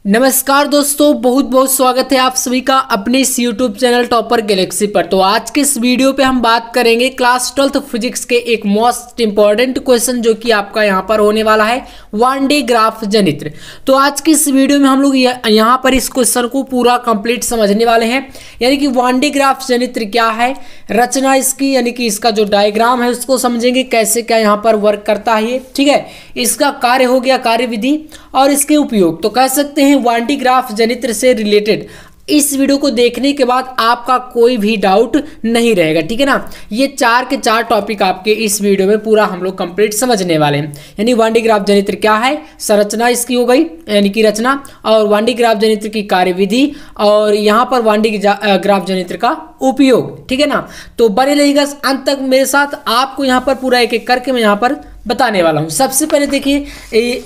नमस्कार दोस्तों, बहुत बहुत स्वागत है आप सभी का अपने इस यूट्यूब चैनल टॉपर गैलेक्सी पर। तो आज के इस वीडियो पे हम बात करेंगे क्लास 12th फिजिक्स के एक मोस्ट इंपॉर्टेंट क्वेश्चन जो कि आपका यहाँ पर होने वाला है वन डे ग्राफ जनित्र। तो आज की इस वीडियो में हम लोग यहाँ पर इस क्वेश्चन को पूरा कंप्लीट समझने वाले हैं, यानी कि वन डे ग्राफ जनित्र क्या है, रचना इसकी यानी कि इसका जो डायग्राम है उसको समझेंगे, कैसे क्या यहाँ पर वर्क करता है ये, ठीक है। इसका कार्य हो गया, कार्य विधि और इसके उपयोग। तो कह सकते हैं वन डे ग्राफ जनित्र से रिलेटेड इस वीडियो को देखने के बाद आपका कोई भी डाउट नहीं रहेगा, ठीक है ना। ये 4 के 4 टॉपिक आपके इस वीडियो में पूरा हम लोग कंप्लीट समझने वाले हैं। यानी वन डे ग्राफ जनित्र क्या है, संरचना इसकी हो गई यानी कि रचना, और वन डे ग्राफ जनित्र की कार्यविधि, और यहाँ पर वन डे ग्राफ जनित्र का उपयोग, ठीक है ना। तो बने रहिएगा अंत तक मेरे साथ, आपको यहाँ पर पूरा एक एक करके मैं यहाँ पर बताने वाला हूँ। सबसे पहले देखिए,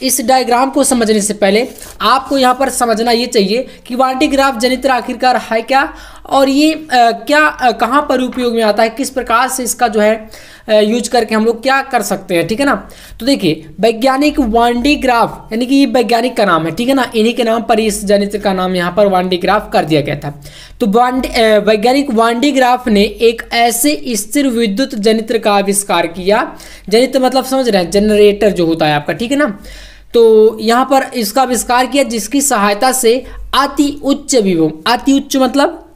इस डायग्राम को समझने से पहले आपको यहाँ पर समझना ये चाहिए कि वन डे ग्राफ जनित्र आखिरकार है क्या, और ये कहाँ पर उपयोग में आता है, किस प्रकार से इसका जो है यूज करके हम लोग क्या कर सकते हैं, ठीक है ना। तो देखिए, वैज्ञानिक वन डे ग्राफ यानी कि ये वैज्ञानिक का नाम है, ठीक है ना, इन्हीं के नाम पर इस जनित्र का नाम यहाँ पर वन डे ग्राफ कर दिया गया था। तो वैज्ञानिक वन डे ग्राफ ने एक ऐसे स्थिर विद्युत जनित्र का आविष्कार किया। जनित्र मतलब समझ रहे हैं, जनरेटर जो होता है आपका, ठीक है ना। तो यहाँ पर इसका आविष्कार किया जिसकी सहायता से अति उच्च विभव, अति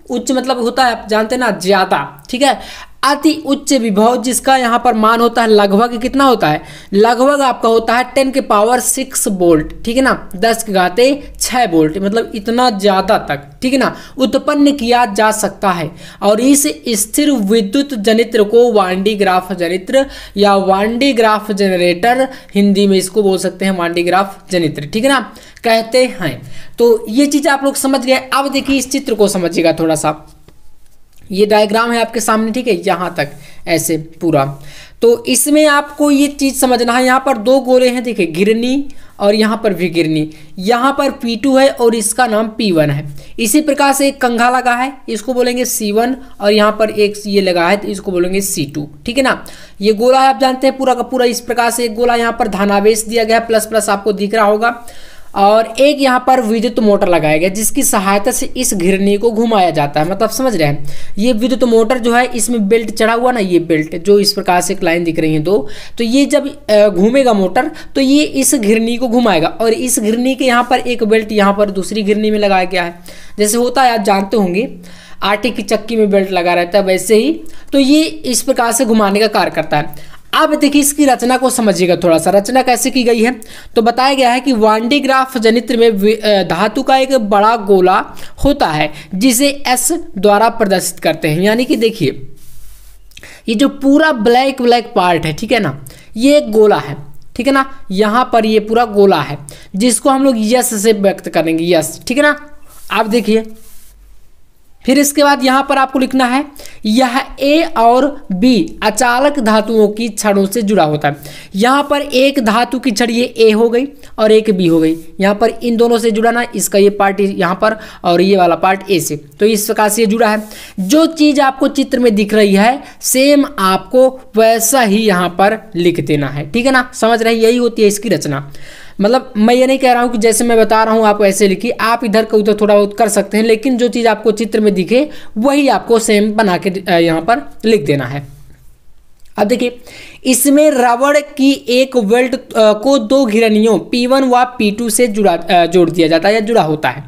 उच्च मतलब होता है आप जानते हैं ना, ज्यादा, ठीक है, अति उच्च विभव जिसका यहाँ पर मान होता है लगभग कितना होता है, लगभग आपका होता है 10 के पावर 6 वोल्ट, ठीक है ना, 10 के घाते 6 वोल्ट, मतलब इतना ज्यादा तक, ठीक है ना, उत्पन्न किया जा सकता है। और इस स्थिर विद्युत जनित्र को वन डे ग्राफ जनित्र या one day graph generator, Hindi में इसको बोल सकते हैं वन डे ग्राफ जनित्र, ठीक है ना, कहते हैं। तो ये चीज आप लोग समझ गए। अब देखिए इस चित्र को समझिएगा थोड़ा सा, ये डायग्राम है आपके सामने, ठीक है, यहाँ तक ऐसे पूरा। तो इसमें आपको ये चीज़ समझना है, यहाँ पर 2 गोले हैं, देखिए, घिरनी और यहाँ पर भी घिरनी, यहाँ पर P2 है और इसका नाम P1 है। इसी प्रकार से एक कंघा लगा है, इसको बोलेंगे C1, और यहाँ पर एक ये लगा है तो इसको बोलेंगे C2, ठीक है ना। ये गोला है, आप जानते हैं पूरा का पूरा इस प्रकार से एक गोला, यहाँ पर धनावेश दिया गया है, प्लस प्लस आपको दिख रहा होगा, और एक यहाँ पर विद्युत मोटर लगाया गया जिसकी सहायता से इस घिरनी को घुमाया जाता है। मतलब समझ रहे हैं, ये विद्युत मोटर जो है इसमें बेल्ट चढ़ा हुआ ना, ये बेल्ट जो इस प्रकार से एक लाइन दिख रही है 2, तो ये जब घूमेगा मोटर तो ये इस घिरनी को घुमाएगा, और इस घिरनी के यहाँ पर एक बेल्ट यहाँ पर दूसरी घिरनी में लगाया गया है। जैसे होता है, आप जानते होंगे आटे की चक्की में बेल्ट लगा रहता है, वैसे ही तो ये इस प्रकार से घुमाने का कार्य करता है। अब देखिए इसकी रचना को समझिएगा थोड़ा सा, रचना कैसे की गई है। तो बताया गया है कि वन डे ग्राफ जनित्र में धातु का एक बड़ा गोला होता है जिसे S द्वारा प्रदर्शित करते हैं। यानी कि देखिए, ये जो पूरा ब्लैक पार्ट है, ठीक है ना, ये एक गोला है, ठीक है ना, यहाँ पर ये पूरा गोला है जिसको हम लोग यस से व्यक्त करेंगे, यस, ठीक है ना। आप देखिए, फिर इसके बाद यहाँ पर आपको लिखना है, यह A और B अचालक धातुओं की छड़ों से जुड़ा होता है। यहाँ पर एक धातु की छड़ ये A हो गई और एक B हो गई, यहाँ पर इन दोनों से जुड़ा ना, इसका ये पार्ट यहाँ पर और ये वाला पार्ट A से, तो इस प्रकार से ये जुड़ा है। जो चीज़ आपको चित्र में दिख रही है सेम आपको वैसा ही यहाँ पर लिख देना है, ठीक है ना, समझ रहे हैं, यही होती है इसकी रचना। मतलब मैं ये नहीं कह रहा हूँ कि जैसे मैं बता रहा हूँ आप ऐसे लिखिए, आप इधर का उधर थोड़ा बहुत कर सकते हैं, लेकिन जो चीज़ आपको चित्र में दिखे वही आपको सेम बना के यहाँ पर लिख देना है। अब देखिए, इसमें रबड़ की एक वेल्ट को 2 घिरनियों P1 व P2 से जोड़ दिया जाता है या जुड़ा होता है।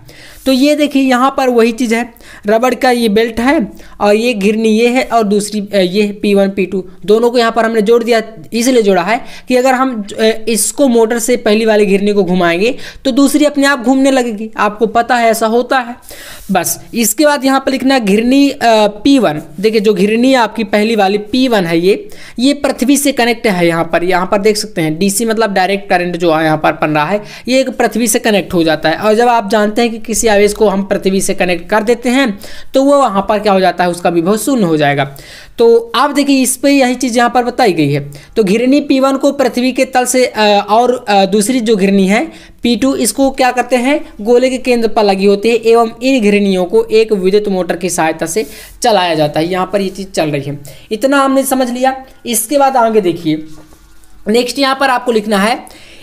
तो ये देखिए यहाँ पर वही चीज़ है, रबड़ का ये बेल्ट है और ये घिरनी ये है, और दूसरी ये P1 P2 दोनों को यहाँ पर हमने जोड़ दिया। इसलिए जोड़ा है कि अगर हम इसको मोटर से पहली वाली घिरनी को घुमाएंगे तो दूसरी अपने आप घूमने लगेगी, आपको पता है ऐसा होता है। बस इसके बाद यहाँ पर लिखना घिरनी P1, देखिए जो घिरनी आपकी पहली वाली P1 है ये पृथ्वी से कनेक्ट है। यहाँ पर देख सकते हैं DC मतलब डायरेक्ट करंट जो यहाँ पर बन रहा है, ये एक पृथ्वी से कनेक्ट हो जाता है। और जब आप जानते हैं कि किसी आवेश को हम पृथ्वी से कनेक्ट कर देते हैं तो वो वहाँ पर क्या हो जाता है, उसका विभव शून्य हो जाएगा। तो आप देखिए इस पे यही चीज़ यहाँ पर बताई गई है। तो घिरनी P1 को पृथ्वी के तल से और दूसरी जो घिरनी है P2 इसको क्या करते हैं, गोले के केंद्र पर लगी होती है, एवं इन घिरनियों को एक विद्युत मोटर की सहायता से चलाया जाता है। यहाँ पर ये चीज़ चल रही है, इतना हमने समझ लिया। इसके बाद आगे देखिए, नेक्स्ट यहाँ पर आपको लिखना है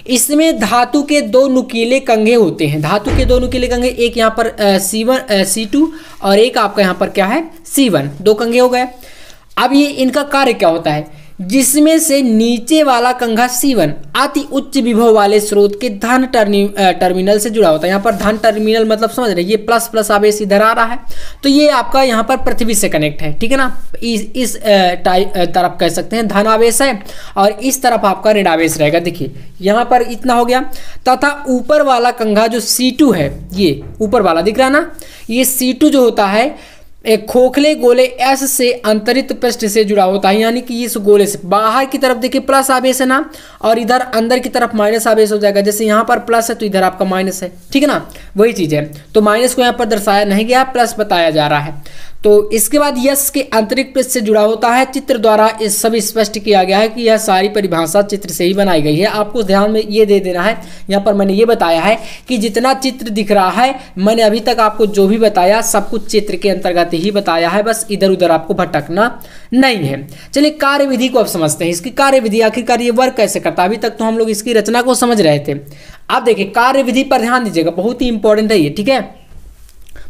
इसमें धातु के दो नुकीले कंघे होते हैं। धातु के दो नुकीले कंघे, एक यहाँ पर C2 और एक आपका यहाँ पर क्या है C1, दो कंघे हो गए। अब ये इनका कार्य क्या होता है, जिसमें से नीचे वाला कंघा C1 अति उच्च विभव वाले स्रोत के धन टर्मिनल से जुड़ा होता है। यहाँ पर धन टर्मिनल मतलब समझ रहे, ये प्लस प्लस आवेश इधर आ रहा है, तो ये आपका यहाँ पर पृथ्वी से कनेक्ट है, ठीक है ना। इस तरफ कह सकते हैं धन आवेश है और इस तरफ आपका ऋण आवेश रहेगा। देखिए यहाँ पर इतना हो गया, तथा ऊपर वाला कंघा जो C2 है, ये ऊपर वाला दिख रहा है ना, ये C2 जो होता है एक खोखले गोले S से अंतरित पृष्ठ से जुड़ा होता है। यानी कि इस गोले से बाहर की तरफ देखिए प्लस आवेश है ना, और इधर अंदर की तरफ माइनस आवेश हो जाएगा। जैसे यहाँ पर प्लस है तो इधर आपका माइनस है, ठीक है ना, वही चीज़ है। तो माइनस को यहाँ पर दर्शाया नहीं गया, प्लस बताया जा रहा है। तो इसके बाद यस के आंतरिक पृष्ठ से जुड़ा होता है। चित्र द्वारा इस सब स्पष्ट किया गया है कि यह सारी परिभाषा चित्र से ही बनाई गई है। आपको ध्यान में ये दे देना है, यहाँ पर मैंने ये बताया है कि जितना चित्र दिख रहा है, मैंने अभी तक आपको जो भी बताया सब कुछ चित्र के अंतर्गत ही बताया है, बस इधर उधर आपको भटकना नहीं है। चलिए कार्यविधि को अब समझते हैं। इसकी कार्यविधि आखिरकार ये वर्क कैसे करता है। अभी तक तो हम लोग इसकी रचना को समझ रहे थे। अब देखिए कार्यविधि पर ध्यान दीजिएगा, बहुत ही इंपॉर्टेंट है ये, ठीक है।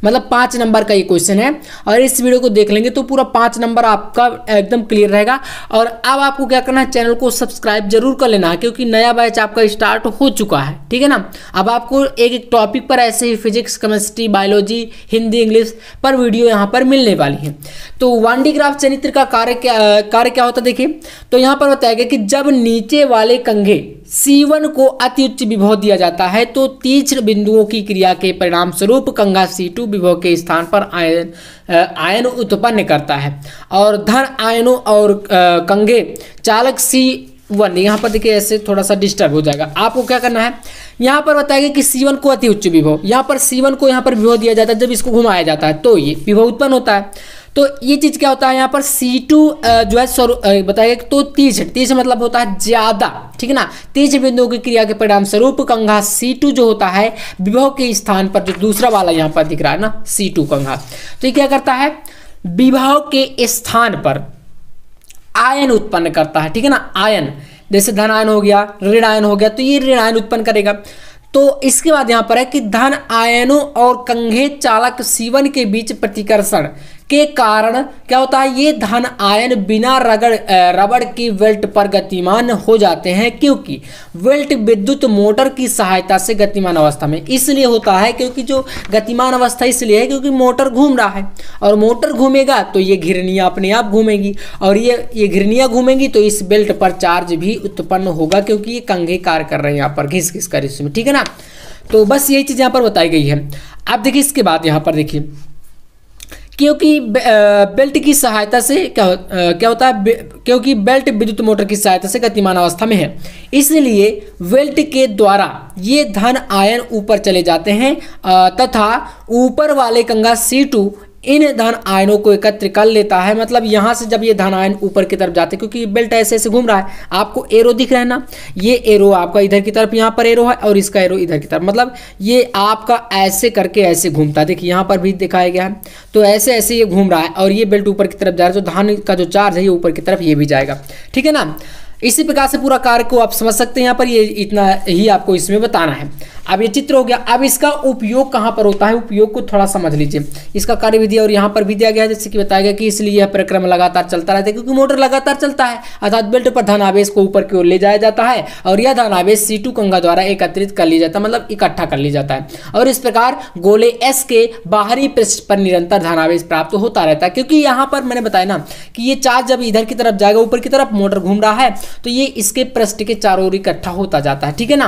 मतलब 5 नंबर का ये क्वेश्चन है और इस वीडियो को देख लेंगे तो पूरा 5 नंबर आपका एकदम क्लियर रहेगा। और अब आपको क्या करना है, चैनल को सब्सक्राइब जरूर कर लेना है, क्योंकि नया बैच आपका स्टार्ट हो चुका है, ठीक है ना। अब आपको एक एक टॉपिक पर ऐसे ही physics, chemistry, biology, Hindi, English पर वीडियो यहाँ पर मिलने वाली है। तो 1D ग्राफ चरित्र का कार्य क्या होता है देखिए। तो यहाँ पर बताया गया कि जब नीचे वाले कंघे C1 को अति उच्च विभव दिया जाता है तो तीक्ष्ण बिंदुओं की क्रिया के परिणाम स्वरूप कंघा C2 विभव के स्थान पर आयन उत्पन्न करता है और धन आयनों और कंघे चालक C1, यहाँ पर देखिए ऐसे थोड़ा सा डिस्टर्ब हो जाएगा। आपको क्या करना है, यहाँ पर बताया कि C1 को अति उच्च विभव, यहाँ पर C1 को यहाँ पर विभव दिया जाता है। जब इसको घुमाया जाता है तो ये विभव उत्पन्न होता है। तो ये चीज़ क्या होता है, यहाँ पर C2 जो है बताइए तो तीक्ष्ण मतलब होता है ज़्यादा, ठीक है ना। तीक्ष्ण बिंदुओं की क्रिया के परिणाम स्वरूप कंघा C2 जो होता है विभव के स्थान पर, जो दूसरा वाला यहाँ पर दिख रहा है ना C2 कंघा, तो ये क्या करता है, विभव के स्थान पर आयन उत्पन्न करता है, ठीक है ना। आयन जैसे धन आयन हो गया, ऋण आयन हो गया, तो ये ऋण आयन उत्पन्न करेगा। तो इसके बाद यहाँ पर है कि धन आयनों और कंघे चालक C1 के बीच प्रतिकर्षण के कारण क्या होता है, ये धन आयन बिना रबड़ की बेल्ट पर गतिमान हो जाते हैं, क्योंकि बेल्ट विद्युत मोटर की सहायता से गतिमान अवस्था में इसलिए होता है, क्योंकि जो गतिमान अवस्था इसलिए है क्योंकि मोटर घूम रहा है, और मोटर घूमेगा तो ये घिरनियाँ अपने आप घूमेंगी, और ये घिरनियाँ घूमेंगी तो इस बेल्ट पर चार्ज भी उत्पन्न होगा, क्योंकि ये कंघे कार्य कर रहे हैं यहाँ पर घिस घिस कर इसमें, ठीक है ना। तो बस यही चीज़ यहाँ पर बताई गई है। अब देखिए इसके बाद यहाँ पर देखिए, क्योंकि बेल्ट की सहायता से क्या होता है, क्योंकि बेल्ट विद्युत मोटर की सहायता से गतिमान अवस्था में है, इसलिए बेल्ट के द्वारा ये धन आयन ऊपर चले जाते हैं तथा ऊपर वाले कंघा C2 इन धन आयनों को एकत्र कर लेता है। मतलब यहाँ से जब ये धन आयन ऊपर की तरफ जाते हैं, क्योंकि बेल्ट ऐसे ऐसे घूम रहा है, आपको एरो दिख रहा है ना, ये एरो आपका इधर की तरफ यहाँ पर एरो है और इसका एरो इधर की तरफ, मतलब ये आपका ऐसे करके ऐसे घूमता है। देखिए यहाँ पर भी दिखाया गया है, तो ऐसे ऐसे ये घूम रहा है और ये बेल्ट ऊपर की तरफ जा रहा है, तो धन का जो चार्ज है ये ऊपर की तरफ ये भी जाएगा, ठीक है ना। इसी प्रकार से पूरा कार्य को आप समझ सकते हैं। यहाँ पर ये इतना ही आपको इसमें बताना है। अब ये चित्र हो गया। अब इसका उपयोग कहाँ पर होता है, उपयोग को थोड़ा समझ लीजिए। इसका कार्यविधि और यहाँ पर भी दिया गया है, जैसे कि बताया गया कि इसलिए यह प्रक्रम लगातार चलता रहता है, क्योंकि मोटर लगातार चलता है, अर्थात बेल्ट पर धन आवेश को ऊपर की ओर ले जाया जाता है और यह धन आवेश C2 कंघा द्वारा एकत्रित कर लिया जाता है, मतलब इकट्ठा कर लिया जाता है, और इस प्रकार गोले S के बाहरी पृष्ठ पर निरंतर धन आवेश प्राप्त होता रहता है। क्योंकि यहाँ पर मैंने बताया ना कि ये चार्ज जब इधर की तरफ जाएगा, ऊपर की तरफ मोटर घूम रहा है, तो ये इसके पृष्ठ के चारों ओर इकट्ठा होता जाता है, ठीक है ना।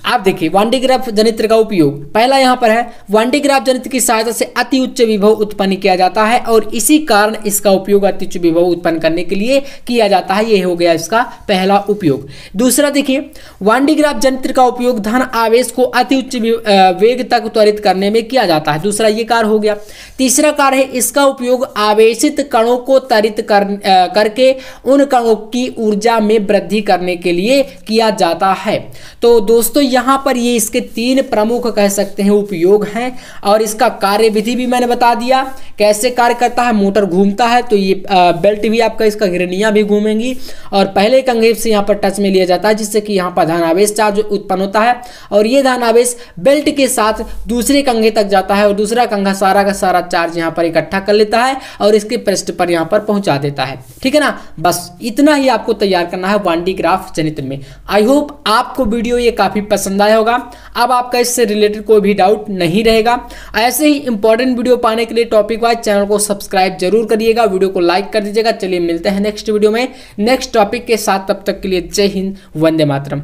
आप देखिए 1D ग्राफ जनित्र का उपयोग पहला यहाँ पर है, 1D ग्राफ जनित्र की सहायता से अति उच्च विभव उत्पन्न किया जाता है और इसी कारण इसका उपयोग अति उच्च विभव उत्पन्न करने के लिए किया जाता है। ये हो गया इसका पहला उपयोग। दूसरा देखिए 1D ग्राफ जनित्र का उपयोग धन आवेश को अति उच्च वेग तक त्वरित करने में किया जाता है। दूसरा ये कार्य हो गया। तीसरा कार्य है इसका उपयोग आवेशित कणों को त्वरित करके उन कणों की ऊर्जा में वृद्धि करने के लिए किया जाता है। तो दोस्तों यहाँ पर ये इसके 3 प्रमुख कह सकते हैं उपयोग हैं। और इसका कार्यविधि भी मैंने बता दिया, कैसे कार्य करता है। मोटर घूमता है तो ये बेल्ट भी आपका, इसका घिरनियाँ भी घूमेंगी और पहले कंघे से यहाँ पर टच में लिया जाता है, जिससे कि यहाँ पर धनावेश चार्ज उत्पन्न होता है और ये धनावेश बेल्ट के साथ दूसरे कंघे तक जाता है और दूसरा कंघा सारा का सारा चार्ज यहाँ पर इकट्ठा कर लेता है और इसके पृष्ठ पर यहाँ पर पहुंचा देता है। ठीक है ना, बस इतना ही आपको तैयार करना है 1D ग्राफ जनित्र में। आई होप आपको वीडियो ये काफी पसंद आया होगा। अब आपका इससे रिलेटेड कोई भी डाउट नहीं रहेगा। ऐसे ही इंपॉर्टेंट वीडियो पाने के लिए टॉपिक वाइज चैनल को सब्सक्राइब जरूर करिएगा, वीडियो को लाइक कर दीजिएगा। चलिए मिलते हैं नेक्स्ट वीडियो में नेक्स्ट टॉपिक के साथ, तब तक के लिए जय हिंद, वंदे मातरम।